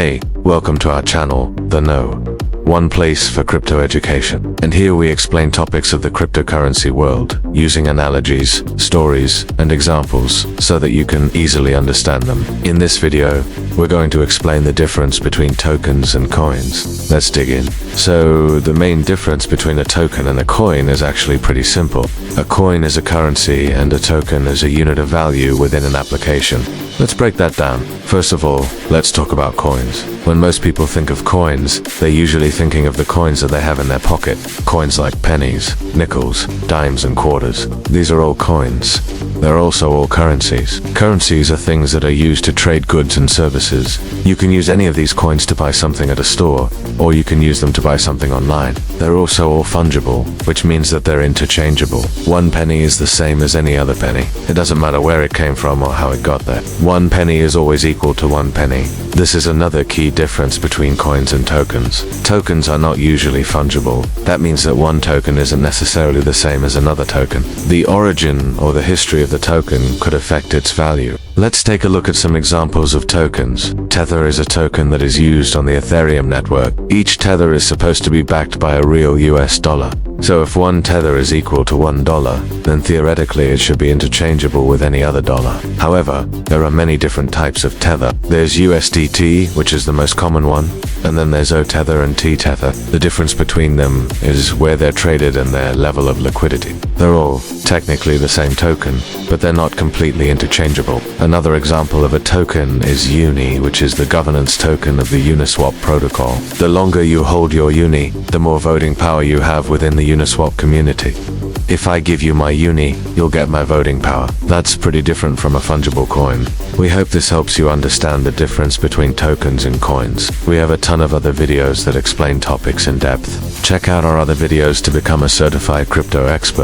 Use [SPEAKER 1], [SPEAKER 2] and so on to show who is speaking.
[SPEAKER 1] Hey, welcome to our channel, The Know, one place for crypto education. And here we explain topics of the cryptocurrency world, using analogies, stories, and examples so that you can easily understand them. In this video, we're going to explain the difference between tokens and coins. Let's dig in. So, the main difference between a token and a coin is actually pretty simple. A coin is a currency and a token is a unit of value within an application. Let's break that down. First of all, let's talk about coins. When most people think of coins, they're usually thinking of the coins that they have in their pocket. Coins like pennies, nickels, dimes, and quarters. These are all coins. They're also all currencies. Currencies are things that are used to trade goods and services. You can use any of these coins to buy something at a store, or you can use them to buy something online. They're also all fungible, which means that they're interchangeable. One penny is the same as any other penny. It doesn't matter where it came from or how it got there. One penny is always equal to one penny. This is another key difference between coins and tokens. Tokens are not usually fungible. That means that one token isn't necessarily the same as another token. The origin or the history of the token could affect its value. Let's take a look at some examples of tokens. Tether is a token that is used on the Ethereum network. Each tether is supposed to be backed by a real US dollar. So if one tether is equal to $1, then theoretically it should be interchangeable with any other dollar. However, there are many different types of tether. There's USDT, which is the most common one, and then there's O-Tether and T-Tether. The difference between them is where they're traded and their level of liquidity. They're all technically the same token, but they're not completely interchangeable. Another example of a token is UNI, which is the governance token of the Uniswap protocol. The longer you hold your UNI, the more voting power you have within the Uniswap community. If I give you my UNI, you'll get my voting power. That's pretty different from a fungible coin. We hope this helps you understand the difference between tokens and coins. We have a ton of other videos that explain topics in depth. Check out our other videos to become a certified crypto expert.